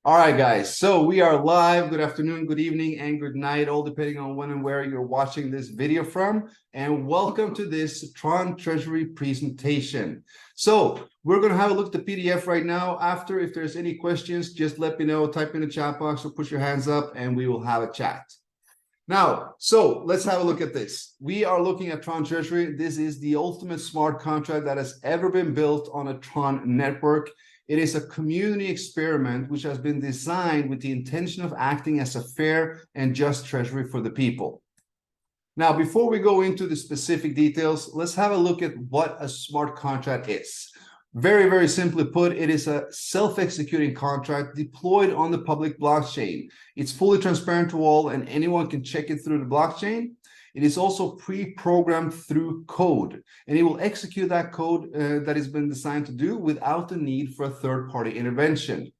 All right, guys. So we are live. Good afternoon, good evening, and good night, all depending on when and where you're watching this video from. And welcome to this Tron Treasury presentation. So we're going to have a look at the PDF right now. After, if there's any questions, just let me know, type in the chat box or put your hands up and we will have a chat. Now, so let's have a look at this. We are looking at Tron Treasury. This is the ultimate smart contract that has ever been built on a Tron network. It is a community experiment which has been designed with the intention of acting as a fair and just treasury for the people. Now, before we go into the specific details, let's have a look at what a smart contract is. Very, very simply put, it is a self-executing contract deployed on the public blockchain. It's fully transparent to all and anyone can check it through the blockchain. It is also pre-programmed through code, and it will execute that code that has been designed to do without the need for a third-party intervention.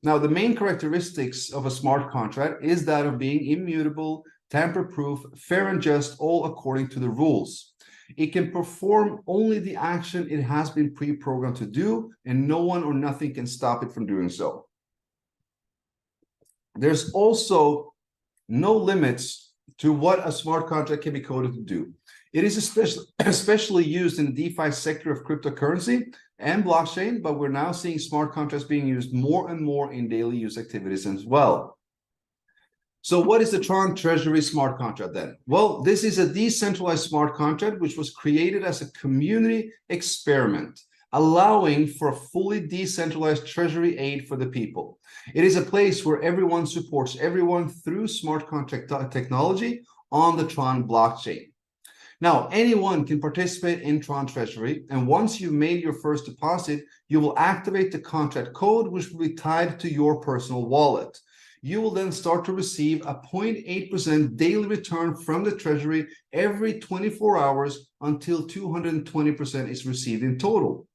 Now, the main characteristics of a smart contract is that of being immutable, tamper-proof, fair and just, all according to the rules. It can perform only the action it has been pre-programmed to do, and no one or nothing can stop it from doing so. There's also no limits to what a smart contract can be coded to do. It is especially used in the DeFi sector of cryptocurrency and blockchain, but we're now seeing smart contracts being used more and more in daily use activities as well. So what is the Tron Treasury smart contract then? Well, this is a decentralized smart contract which was created as a community experiment, allowing for a fully decentralized treasury aid for the people. It is a place where everyone supports everyone through smart contract technology on the Tron blockchain. Now, anyone can participate in Tron Treasury, and once you've made your first deposit, you will activate the contract code, which will be tied to your personal wallet. You will then start to receive a 0.8% daily return from the treasury every 24 hours until 220% is received in total.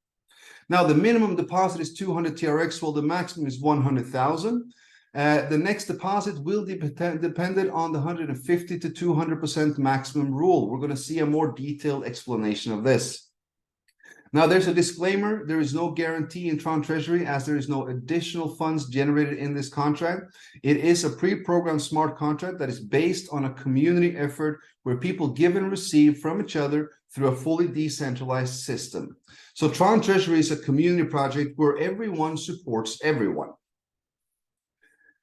Now, the minimum deposit is 200 TRx, while the maximum is 100,000. The next deposit will be dependent on the 150 to 200% maximum rule. We're going to see a more detailed explanation of this. Now, there's a disclaimer. There is no guarantee in Tron Treasury as there is no additional funds generated in this contract. It is a pre-programmed smart contract that is based on a community effort where people give and receive from each other through a fully decentralized system. So Tron Treasury is a community project where everyone supports everyone.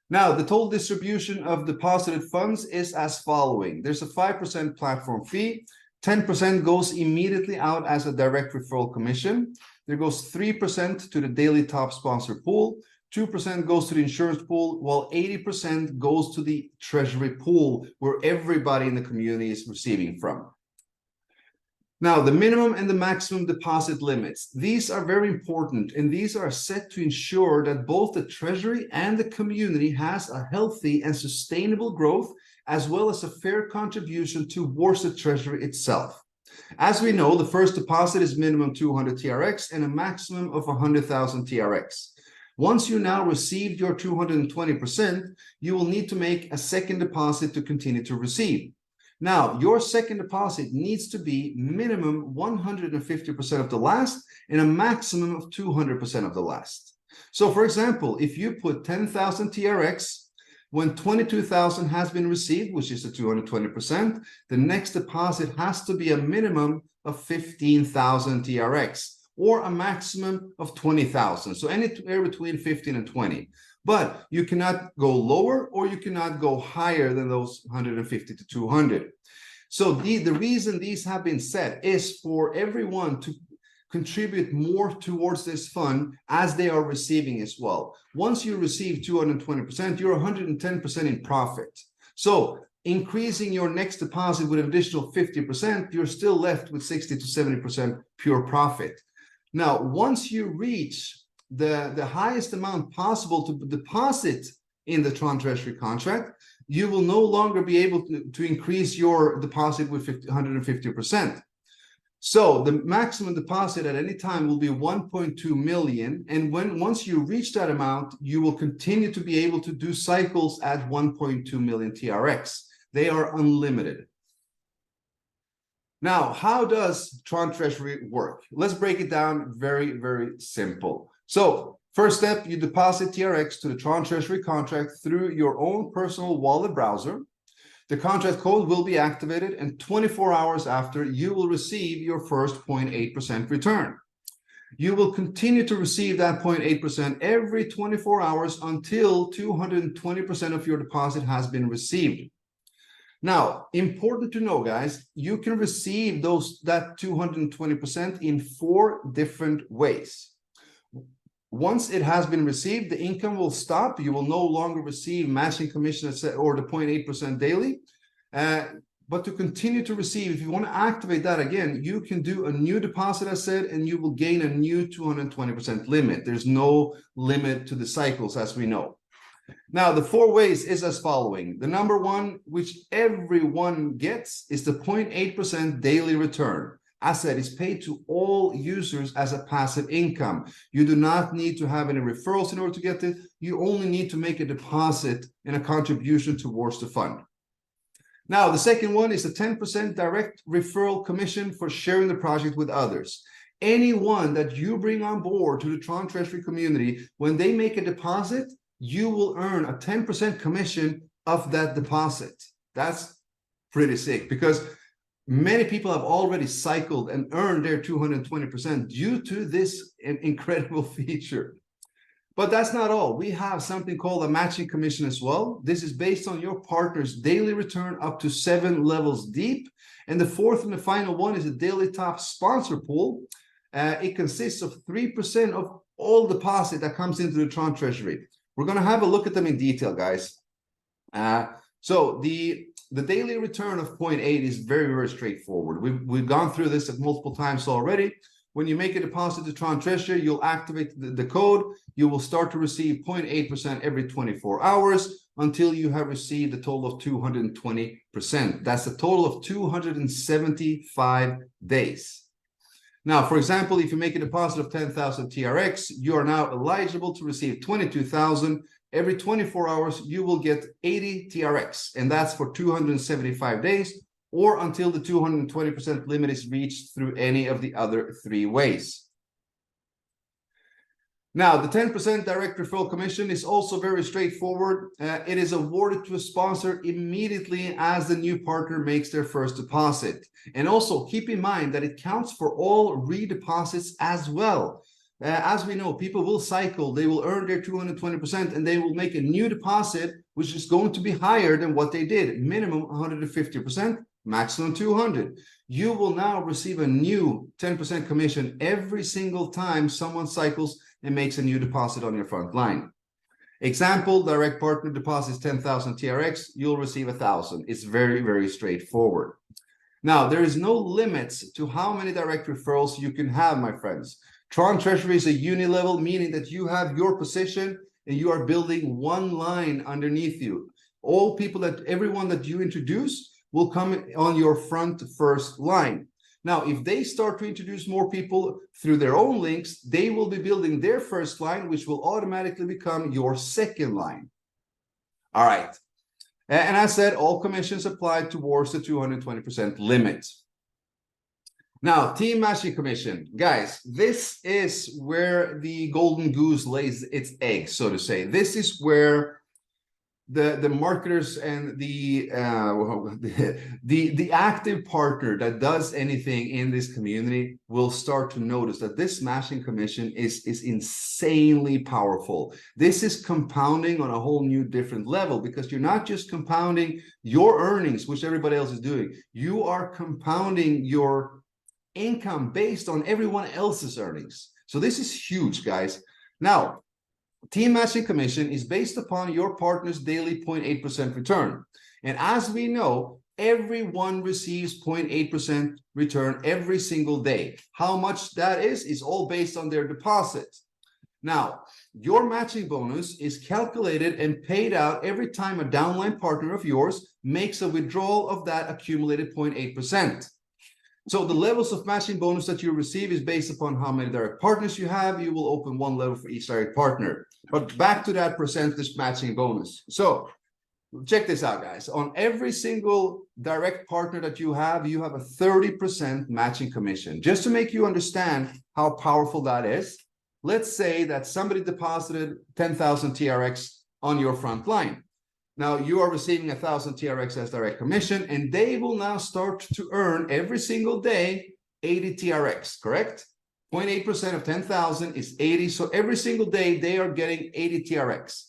Now, the total distribution of deposited funds is as following. There's a 5% platform fee. 10% goes immediately out as a direct referral commission. There goes 3% to the daily top sponsor pool. 2% goes to the insurance pool, while 80% goes to the treasury pool where everybody in the community is receiving from. Now, the minimum and the maximum deposit limits, these are very important, and these are set to ensure that both the treasury and the community has a healthy and sustainable growth, as well as a fair contribution towards the treasury itself. As we know, the first deposit is minimum 200 TRx and a maximum of 100,000 TRx. Once you now received your 220%, you will need to make a second deposit to continue to receive. Now, your second deposit needs to be minimum 150% of the last and a maximum of 200% of the last. So, for example, if you put 10,000 TRx, when 22,000 has been received, which is the 220%, the next deposit has to be a minimum of 15,000 TRx or a maximum of 20,000. So anywhere between 15 and 20. But you cannot go lower or you cannot go higher than those 150 to 200. So the reason these have been set is for everyone to contribute more towards this fund as they are receiving as well. Once you receive 220%, you're 110% in profit. So increasing your next deposit with an additional 50%, you're still left with 60 to 70% pure profit. Now, once you reach the highest amount possible to deposit in the Tron Treasury contract, you will no longer be able to increase your deposit with 150%. So the maximum deposit at any time will be 1.2 million. And once you reach that amount, you will continue to be able to do cycles at 1.2 million TRx. They are unlimited. Now, how does Tron Treasury work? Let's break it down very, very simple. So First step, you deposit TRX to the Tron Treasury contract through your own personal wallet browser. The contract code will be activated, and 24 hours after, you will receive your first 0.8% return. You will continue to receive that 0.8% every 24 hours until 220% of your deposit has been received. Now, important to know, guys, you can receive that 220% in 4 different ways. Once it has been received, the income will stop. You will no longer receive matching commission or the 0.8% daily. But to continue to receive, if you want to activate that again, you can do a new deposit, as said, and you will gain a new 220% limit. There's no limit to the cycles, as we know. Now, the 4 ways is as following. The number one, which everyone gets, is the 0.8% daily return. As said, is paid to all users as a passive income. You do not need to have any referrals in order to get it. You only need to make a deposit and a contribution towards the fund. Now, the second one is a 10% direct referral commission for sharing the project with others. Anyone that you bring on board to the Tron Treasury community, when they make a deposit, you will earn a 10% commission of that deposit. That's pretty sick, because many people have already cycled and earned their 220% due to this incredible feature. But that's not all. We have something called a matching commission as well. This is based on your partner's daily return up to 7 levels deep. And the fourth and the final one is a daily top sponsor pool. It consists of 3% of all deposit that comes into the Tron Treasury. We're going to have a look at them in detail, guys. So the daily return of 0.8 is very, very straightforward. We've gone through this multiple times already. When you make a deposit to Tron Treasury, you'll activate the code. You will start to receive 0.8% every 24 hours until you have received a total of 220%. That's a total of 275 days. Now, for example, if you make a deposit of 10,000 TRX, you are now eligible to receive 22,000. Every 24 hours, you will get 80 TRX, and that's for 275 days, or until the 220% limit is reached through any of the other 3 ways. Now, the 10% direct referral commission is also very straightforward. It is awarded to a sponsor immediately as the new partner makes their first deposit. And also keep in mind that it counts for all redeposits as well. As we know, people will cycle, they will earn their 220%, and they will make a new deposit, which is going to be higher than what they did, minimum 150%, maximum 200. You will now receive a new 10% commission every single time someone cycles and makes a new deposit on your front line. Example, direct partner deposits 10,000 TRX, you'll receive 1,000. It's very, very straightforward. Now, there is no limits to how many direct referrals you can have, my friends. Tron Treasury is a uni-level, meaning that you have your position and you are building one line underneath you. Everyone that you introduce will come on your front first line. Now, if they start to introduce more people through their own links, they will be building their first line, which will automatically become your second line. All right. And as I said, all commissions apply towards the 220% limit. Now, team matching commission. Guys, this is where the golden goose lays its eggs, so to say. This is where the marketers and the active partner that does anything in this community will start to notice that this matching commission is insanely powerful. This is compounding on a whole new different level, because you're not just compounding your earnings, which everybody else is doing. You are compounding your income based on everyone else's earnings. So this is huge, guys. Now, team matching commission is based upon your partner's daily 0.8% return. And as we know, everyone receives 0.8% return every single day. How much that is all based on their deposit. Now, your matching bonus is calculated and paid out every time a downline partner of yours makes a withdrawal of that accumulated 0.8%. So the levels of matching bonus that you receive is based upon how many direct partners you have. You will open one level for each direct partner. But back to that percentage matching bonus. So check this out, guys. On every single direct partner that you have a 30% matching commission. Just to make you understand how powerful that is, let's say that somebody deposited 10,000 TRx on your front line. Now you are receiving 1,000 TRx as direct commission, and they will now start to earn every single day 80 TRx, correct? 0.8% of 10,000 is 80. So every single day they are getting 80 TRx.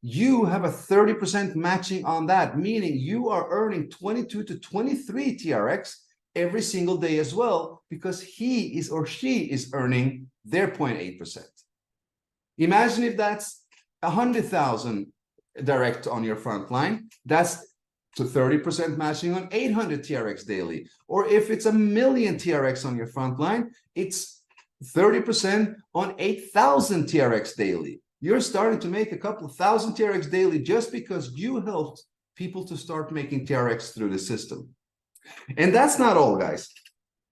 You have a 30% matching on that, meaning you are earning 22 to 23 TRx every single day as well, because he is or she is earning their 0.8%. Imagine if that's 100,000 direct on your front line, that's to 30% matching on 800 TRx daily. Or if it's 1,000,000 TRx on your front line, it's 30% on 8,000 TRx daily. You're starting to make a couple of thousand TRx daily just because you helped people to start making TRx through the system. And that's not all, guys.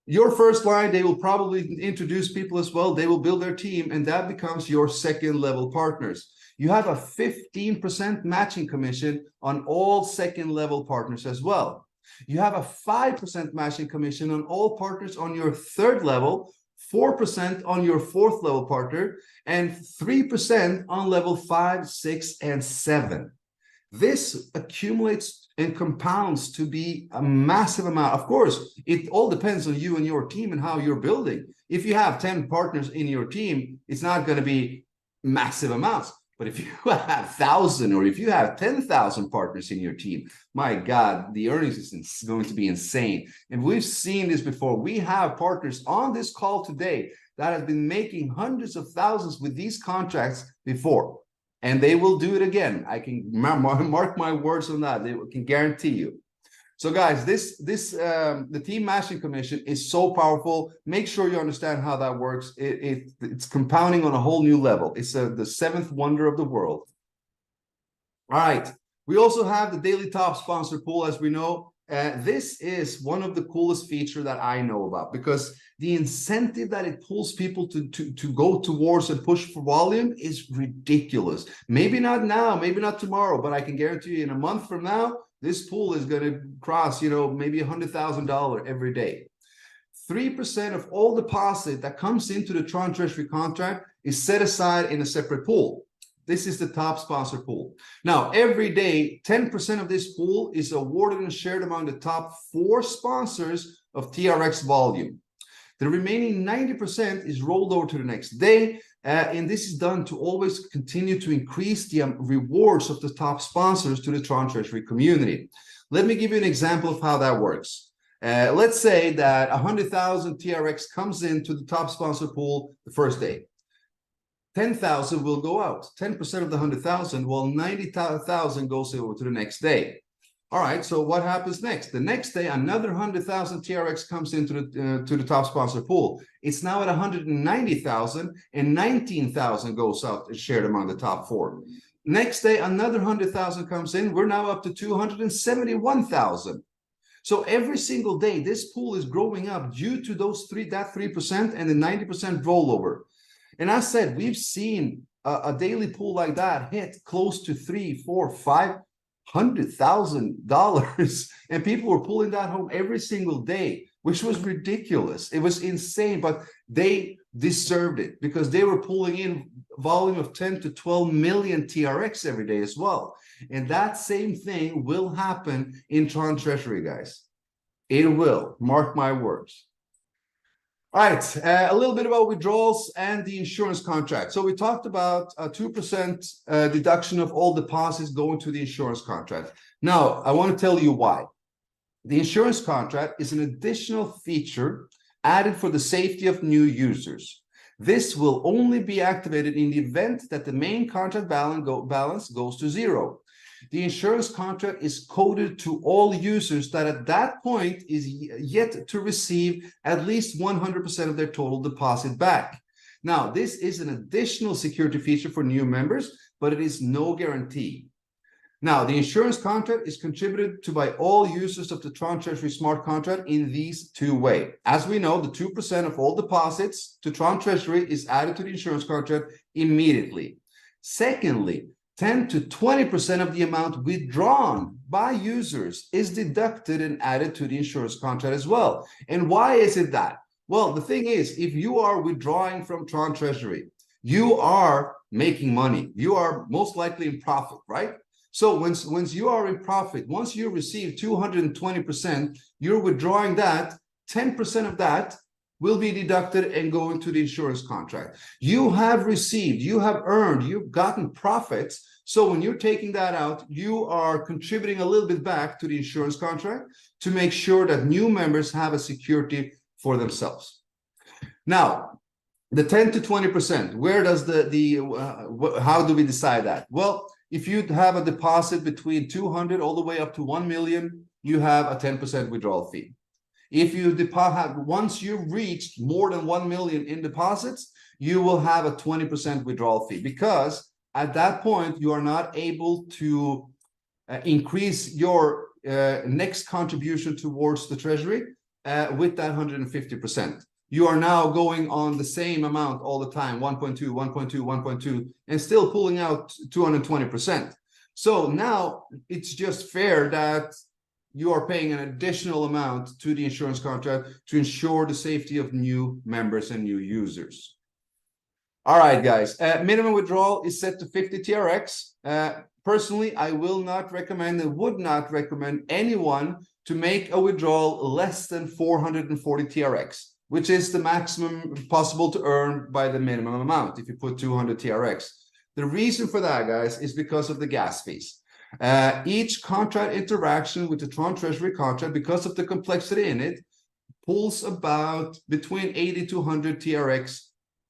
Your first line, they will probably introduce people as well. They will build their team, and that becomes your second level partners. You have a 15% matching commission on all second level partners as well. You have a 5% matching commission on all partners on your third level, 4% on your fourth level partner, and 3% on level 5, 6, and 7. This accumulates and compounds to be a massive amount. Of course, it all depends on you and your team and how you're building. If you have 10 partners in your team, it's not going to be massive amounts. But if you have 1,000 or if you have 10,000 partners in your team, my God, the earnings is going to be insane. And we've seen this before. We have partners on this call today that have been making hundreds of thousands with these contracts before. And they will do it again. I can mark my words on that. They can guarantee you. So guys, the team matching commission is so powerful. Make sure you understand how that works. It's compounding on a whole new level. It's the seventh wonder of the world. All right. We also have the daily top sponsor pool, as we know. This is one of the coolest features that I know about, because the incentive that it pulls people to go towards and push for volume is ridiculous. Maybe not now, maybe not tomorrow, but I can guarantee you in a month from now, this pool is going to cross, maybe $100,000 every day. 3% of all deposit that comes into the Tron Treasury contract is set aside in a separate pool. This is the top sponsor pool. Now, every day, 10% of this pool is awarded and shared among the top 4 sponsors of TRx volume. The remaining 90% is rolled over to the next day, and this is done to always continue to increase the rewards of the top sponsors to the Tron Treasury community. Let me give you an example of how that works. Let's say that 100,000 TRx comes into the top sponsor pool the first day. 10,000 will go out. 10% of the 100,000, well, 90,000 goes over to the next day. All right, so what happens next? The next day, another 100,000 TRx comes into the top sponsor pool. It's now at 190,000, and 19,000 goes out and shared among the top 4. Next day, another 100,000 comes in. We're now up to 271,000. So every single day, this pool is growing up due to that 3% and the 90% rollover. And I said, we've seen a daily pool like that hit close to $500,000, and people were pulling that home every single day, which was ridiculous. It was insane, but they deserved it because they were pulling in volume of 10 to 12 million TRx every day as well. And that same thing will happen in Tron Treasury, guys. It will, mark my words. All right, a little bit about withdrawals and the insurance contract. So we talked about a 2% deduction of all deposits going to the insurance contract. Now, I want to tell you why. The insurance contract is an additional feature added for the safety of new users. This will only be activated in the event that the main contract balance goes to 0. The insurance contract is coded to all users that at that point is yet to receive at least 100% of their total deposit back. Now, this is an additional security feature for new members, but it is no guarantee. Now, the insurance contract is contributed to by all users of the Tron Treasury Smart Contract in these 2 ways. As we know, the 2% of all deposits to Tron Treasury is added to the insurance contract immediately. Secondly, 10 to 20% of the amount withdrawn by users is deducted and added to the insurance contract as well. And why is it that? Well, the thing is, if you are withdrawing from Tron Treasury, you are making money. You are most likely in profit, right? So once you are in profit, once you receive 220%, you're withdrawing that, 10% of that will be deducted and go into the insurance contract. You have received, you have earned, you've gotten profits. So when you're taking that out, you are contributing a little bit back to the insurance contract to make sure that new members have a security for themselves. Now, the 10 to 20%, where does how do we decide that? Well, if you have a deposit between 200 all the way up to 1 million, you have a 10% withdrawal fee. If you deposit, once you've reached more than 1 million in deposits, you will have a 20% withdrawal fee, because at that point, you are not able to increase your next contribution towards the treasury with that 150%. You are now going on the same amount all the time, 1.2, 1.2, 1.2, and still pulling out 220%. So now it's just fair that you are paying an additional amount to the insurance contract to ensure the safety of new members and new users. All right, guys, minimum withdrawal is set to 50 TRx. Personally, I will not recommend and would not recommend anyone to make a withdrawal less than 440 TRx, which is the maximum possible to earn by the minimum amount if you put 200 TRx. The reason for that, guys, is because of the gas fees. Each contract interaction with the Tron Treasury contract, because of the complexity in it, pulls about between 80 to 100 TRx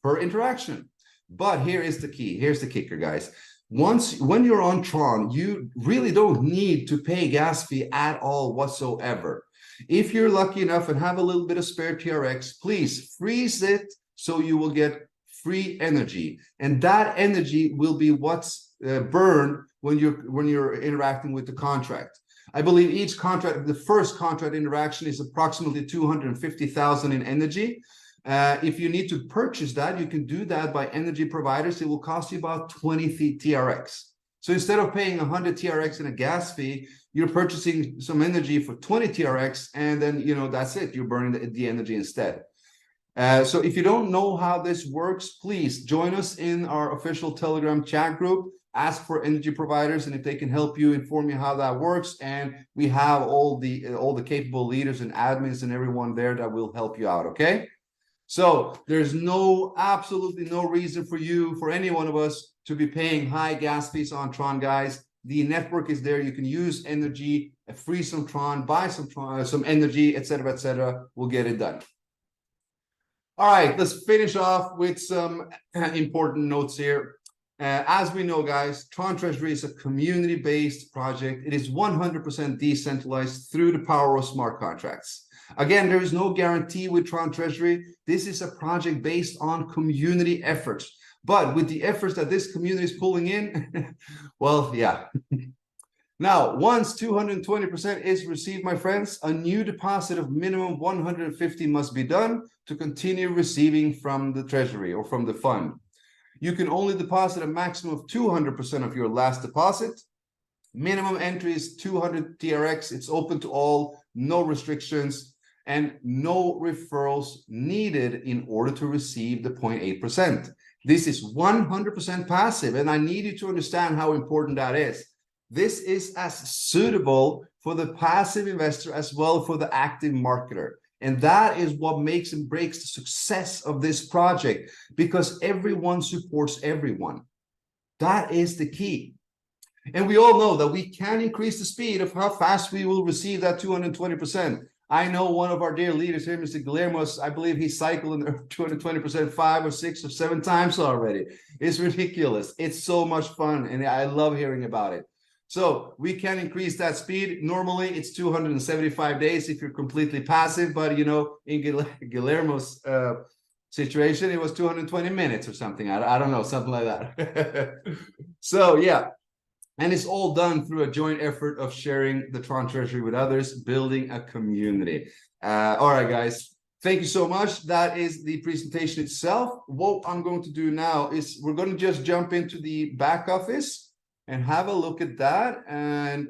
per interaction. But here is the key. Here's the kicker, guys. When you're on Tron, you really don't need to pay gas fee at all whatsoever. If you're lucky enough and have a little bit of spare TRx, please freeze it so you will get free energy. And that energy will be what's burned when you're interacting with the contract. I believe each contract, the first contract interaction, is approximately 250,000 in energy. If you need to purchase that, you can do that by energy providers. It will cost you about 20 TRx. So instead of paying 100 TRx in a gas fee, you're purchasing some energy for 20 TRx, and then, you know, that's it. You're burning the energy instead. So if you don't know how this works, please join us in our official Telegram chat group. Ask for energy providers, and if they can help you, inform you how that works. And we have all the capable leaders and admins and everyone there that will help you out. Okay. So there's absolutely no reason for any one of us to be paying high gas fees on Tron, guys. The network is there. You can use energy, free some Tron, buy some Tron, some energy, etc., etc. We'll get it done. All right, let's finish off with some important notes here. As we know, guys, Tron Treasury is a community-based project. It is 100% decentralized through the power of smart contracts. Again, there is no guarantee with Tron Treasury. This is a project based on community efforts. But with the efforts that this community is pulling in, well, yeah. Now, once 220% is received, my friends, a new deposit of minimum 150 must be done to continue receiving from the Treasury or from the fund. You can only deposit a maximum of 200% of your last deposit. Minimum entry is 200 TRx. It's open to all, no restrictions, and no referrals needed in order to receive the 0.8%. This is 100% passive, and I need you to understand how important that is. This is as suitable for the passive investor as well for the active marketer. And that is what makes and breaks the success of this project, because everyone supports everyone. That is the key. And we all know that we can increase the speed of how fast we will receive that 220%. I know one of our dear leaders here, Mr. Guillermo, I believe he cycled in 220% 5 or 6 or 7 times already. It's ridiculous. It's so much fun, and I love hearing about it. So we can increase that speed. Normally, it's 275 days if you're completely passive, but you know, in Guillermo's situation, it was 220 minutes or something. I don't know, something like that. So yeah. And it's all done through a joint effort of sharing the Tron Treasury with others, building a community. All right, guys, thank you so much. That is the presentation itself. What I'm going to do now is we're going to just jump into the back office and have a look at that, and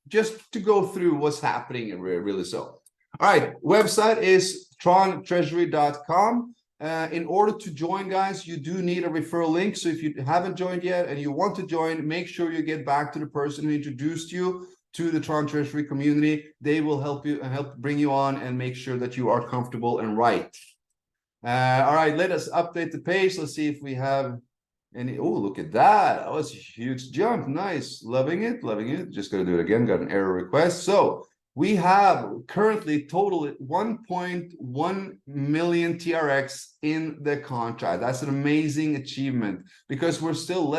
just to go through what's happening really. So, all right, website is trontreasury.com. In order to join, guys, you do need a referral link. So if you haven't joined yet and you want to join, make sure you get back to the person who introduced you to the Tron Treasury community. They will help you and help bring you on and make sure that you are comfortable and right. All right, let us update the page. Let's see if we have any. Oh, look at that. Oh, it's a huge jump. Nice. Loving it. Loving it. Just going to do it again. Got an error request. So we have currently total 1.1 million TRx in the contract. That's an amazing achievement because we're still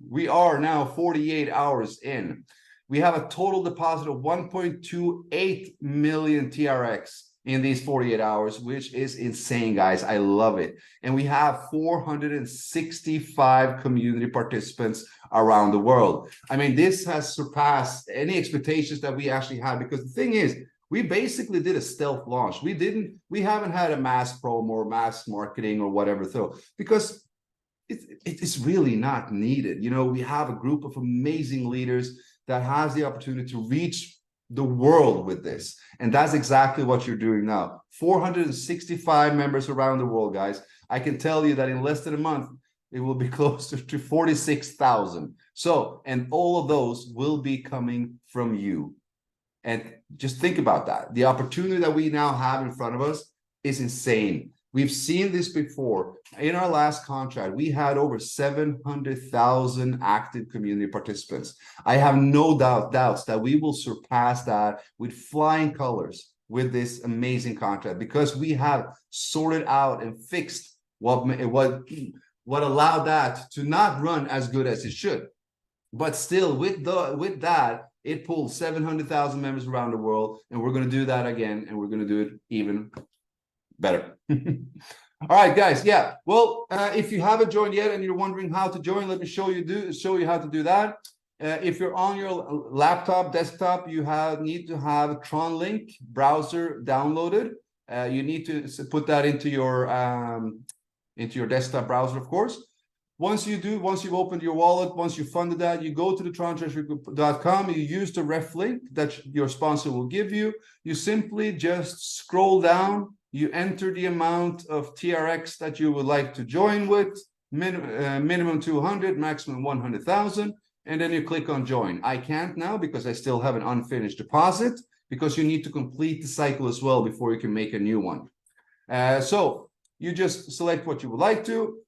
we are now 48 hours in. We have a total deposit of 1.28 million TRx in these 48 hours, which is insane, guys. I love it. And we have 465 community participants around the world. I mean, this has surpassed any expectations that we actually had, because the thing is, we basically did a stealth launch. We haven't had a mass promo or mass marketing or whatever, though, because it's really not needed. You know, we have a group of amazing leaders that has the opportunity to reach the world with this, and that's exactly what you're doing now. 465 members around the world, guys. I can tell you that in less than a month it will be closer to 46,000. So, and all of those will be coming from you. And just think about that. The opportunity that we now have in front of us is insane. We've seen this before. In our last contract, we had over 700,000 active community participants. I have no doubts that we will surpass that with flying colors with this amazing contract, because we have sorted out and fixed what allowed that to not run as good as it should. But still, with that, it pulled 700,000 members around the world, and we're going to do that again, and we're going to do it even better. All right, guys. Yeah. Well, if you haven't joined yet and you're wondering how to join, let me show you how to do that. If you're on your laptop, desktop, you need to have Tronlink browser downloaded. You need to put that into your desktop browser, of course. Once you've opened your wallet, once you've funded that, you go to the TronTreasury.com, you use the ref link that your sponsor will give you. You simply just scroll down, you enter the amount of TRx that you would like to join with, minimum 200, maximum 100,000, and then you click on join. I can't now because I still have an unfinished deposit, because you need to complete the cycle as well before you can make a new one. So you just select what you would like to,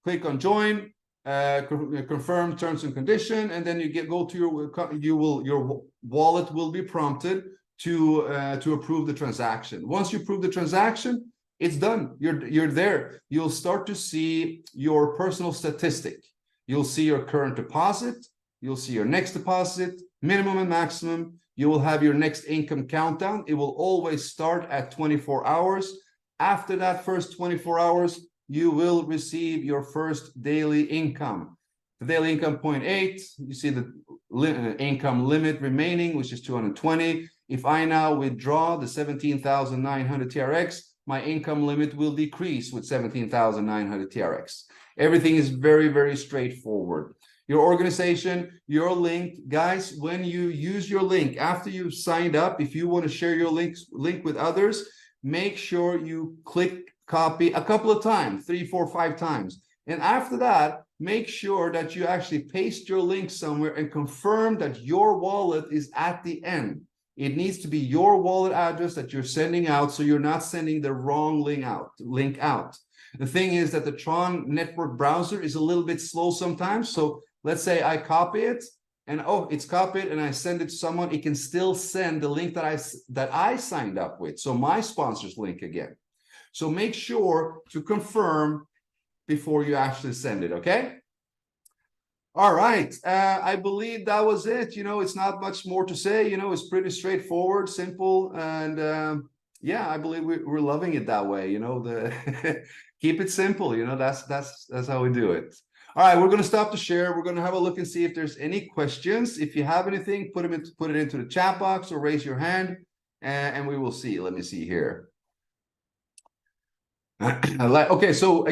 click on join, confirm terms and condition, and then you go to your wallet will be prompted to approve the transaction. Once you approve the transaction, it's done. You're there. You'll start to see your personal statistic. You'll see your current deposit. You'll see your next deposit, minimum and maximum. You will have your next income countdown. It will always start at 24 hours. After that first 24 hours, you will receive your first daily income. The daily income 0.8, you see the income limit remaining, which is 220. If I now withdraw the 17,900 TRx, my income limit will decrease with 17,900 TRx. Everything is very, very straightforward. Your organization, your link, guys, when you use your link, after you've signed up, if you want to share your link with others, make sure you click copy a couple of times, 3, 4, 5 times. And after that, make sure that you actually paste your link somewhere and confirm that your wallet is at the end. It needs to be your wallet address that you're sending out, so you're not sending the wrong link out. The thing is that the Tron network browser is a little bit slow sometimes. So let's say I copy it and it's copied and I send it to someone, it can still send the link that I signed up with. So my sponsor's link again. So make sure to confirm before you actually send it, okay? All right, I believe that was it. You know, it's not much more to say. You know, it's pretty straightforward, simple, and yeah, I believe we're loving it that way. You know, keep it simple. You know, that's how we do it. All right, we're going to stop the share. We're going to have a look and see if there's any questions. If you have anything, put it into the chat box or raise your hand, and we will see. Let me see here. Okay, so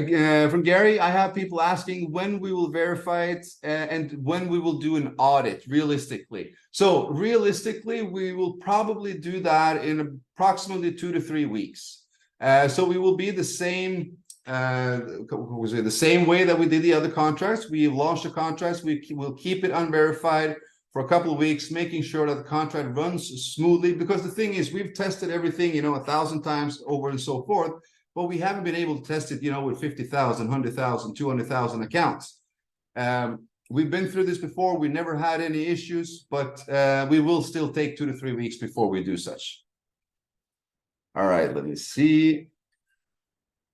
from Gary, I have people asking when we will verify it and when we will do an audit realistically. So realistically, we will probably do that in approximately 2 to 3 weeks. So we will be the same was it the same way that we did the other contracts. We launched the contracts. We will keep it unverified for a couple of weeks, making sure that the contract runs smoothly. Because the thing is, we've tested everything, 1,000 times over and so forth, but we haven't been able to test it, with 50,000, 100,000, 200,000 accounts. We've been through this before. We never had any issues, but we will still take 2 to 3 weeks before we do such. All right, let me see.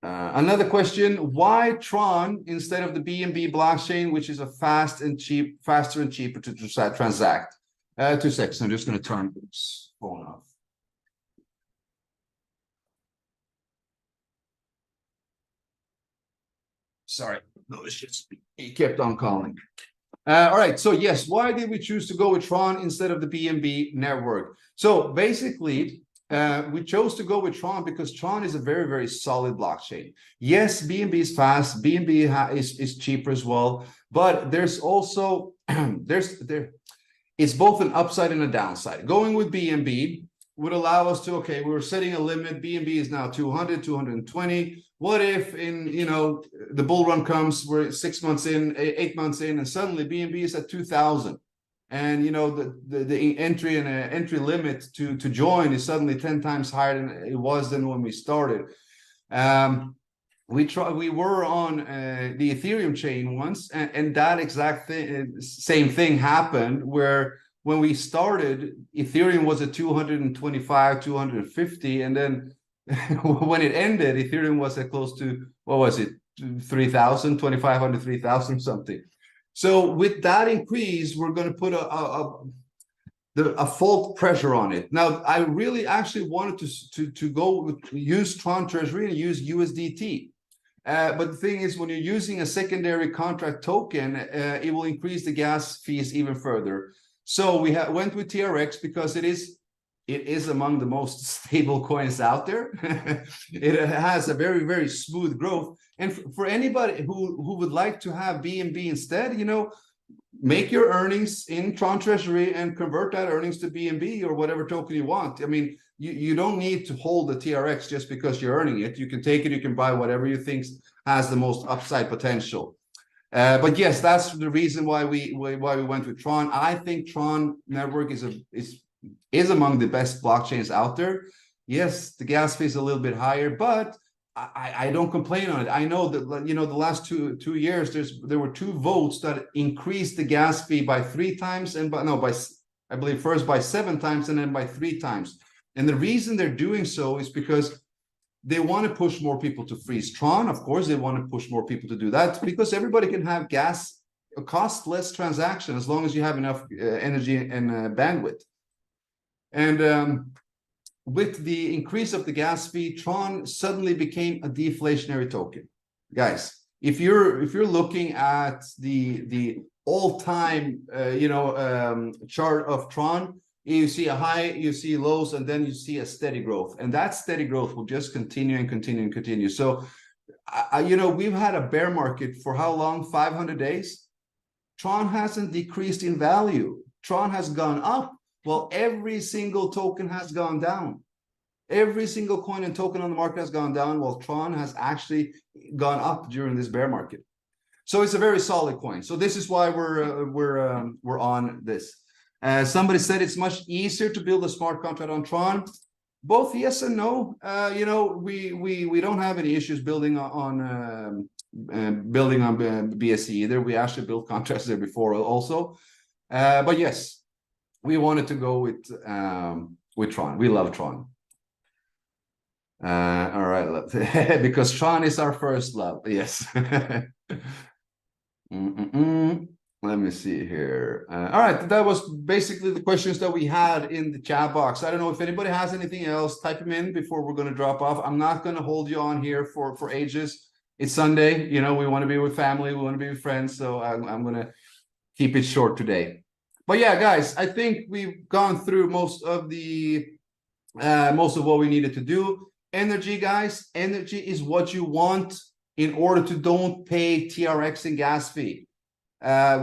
Another question: why Tron instead of the BNB blockchain, which is a faster and cheaper to transact? 2 seconds. I'm just going to turn this phone off. Sorry, no, it's just he kept on calling. All right, so yes, why did we choose to go with Tron instead of the BNB network? So basically, we chose to go with Tron because Tron is a very, very solid blockchain. Yes, BNB is fast, BNB is cheaper as well, but there's also it's both an upside and a downside. Going with BNB would allow us to, okay, we were setting a limit. BNB is now 200, 220. What if in, the bull run comes, we're 6 months in, 8 months in, and suddenly BNB is at 2,000. And, the entry limit to join is suddenly 10 times higher than it was when we started. We were on the Ethereum chain once, and that exact same thing happened, where when we started, Ethereum was at 225, 250, and then when it ended, Ethereum was at close to, what was it, 3,000, 2,500, 3,000 something. So with that increase, we're going to put a fault pressure on it. Now, I really actually wanted to use Tron Treasury and use USDT. But the thing is, when you're using a secondary contract token, it will increase the gas fees even further. So we went with TRX because it is among the most stable coins out there. It has a very, very smooth growth. And for anybody who would like to have BNB instead, make your earnings in Tron Treasury and convert that earnings to BNB or whatever token you want. I mean, you don't need to hold the TRX just because you're earning it. You can take it, you can buy whatever you think has the most upside potential. But yes, that's the reason why we went with Tron. I think Tron network is among the best blockchains out there. Yes, the gas fee is a little bit higher, but I don't complain on it. I know that, the last two years there were 2 votes that increased the gas fee by 3 times, and I believe first by 7 times and then by 3 times. And the reason they're doing so is because they want to push more people to freeze Tron. Of course, they want to push more people to do that because everybody can have gas, a cost-less transaction as long as you have enough energy and bandwidth. And with the increase of the gas fee, Tron suddenly became a deflationary token. Guys, if you're looking at the all-time chart of Tron, you see a high, you see lows, and then you see a steady growth, and that steady growth will just continue and continue and continue. So we've had a bear market for how long? 500 days. Tron hasn't decreased in value. Tron has gone up. Well, every single token has gone down. Every single coin and token on the market has gone down, while Tron has actually gone up during this bear market. So it's a very solid coin. So this is why we're on this. Somebody said it's much easier to build a smart contract on Tron. Both yes and no. We don't have any issues building on BSC either. We actually built contracts there before also. But yes, we wanted to go with Tron. We love Tron. All right, because Tron is our first love. Yes. Let me see here. All right, that was basically the questions that we had in the chat box. I don't know if anybody has anything else. Type them in before we're going to drop off. I'm not going to hold you on here for ages. It's Sunday. We want to be with family. We want to be with friends. So I'm going to keep it short today. But yeah, guys, I think we've gone through most of what we needed to do. Energy, guys. Energy is what you want in order to don't pay TRX and gas fee.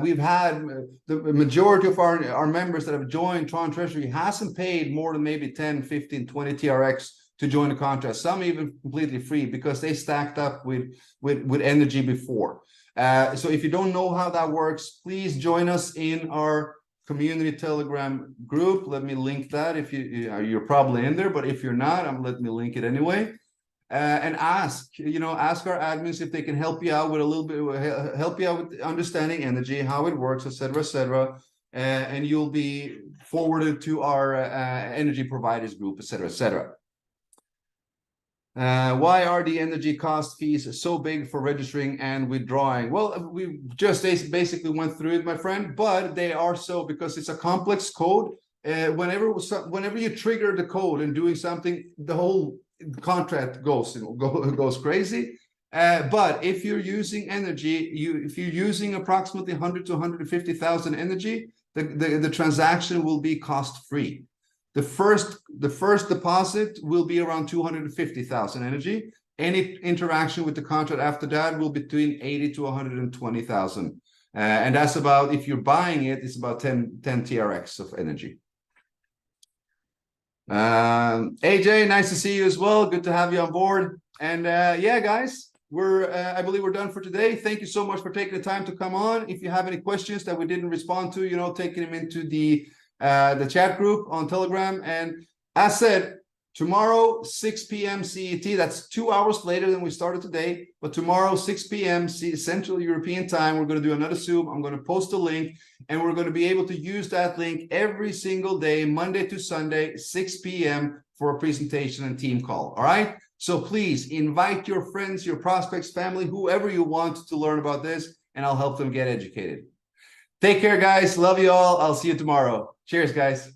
We've had the majority of our members that have joined Tron Treasury hasn't paid more than maybe 10, 15, 20 TRX to join the contract. Some even completely free because they stacked up with energy before. So if you don't know how that works, please join us in our community Telegram group. Let me link that. If you're probably in there, but if you're not, let me link it anyway. And ask our admins if they can help you out with a little bit, help you out with understanding energy, how it works, etc. And you'll be forwarded to our energy providers group, etc. Why are the energy cost fees so big for registering and withdrawing? Well, we just basically went through it, my friend, but they are so because it's a complex code. Whenever you trigger the code and doing something, the whole contract goes crazy. But if you're using energy, if you're using approximately 100 to 150,000 energy, the transaction will be cost free. The first deposit will be around 250,000 energy. Any interaction with the contract after that will be between 80 to 120,000. And that's about, if you're buying it, it's about 10 TRx of energy. AJ, nice to see you as well. Good to have you on board. And yeah, guys, I believe we're done for today. Thank you so much for taking the time to come on. If you have any questions that we didn't respond to, taking them into the chat group on Telegram. And as said, tomorrow 6 p.m. CET, that's 2 hours later than we started today, but tomorrow 6 p.m. Central European time, we're going to do another Zoom. I'm going to post a link, and we're going to be able to use that link every single day, Monday to Sunday, 6 p.m. for a presentation and team call. All right, so please invite your friends, your prospects, family, whoever you want to learn about this, and I'll help them get educated. Take care, guys. Love you all. I'll see you tomorrow. Cheers, guys.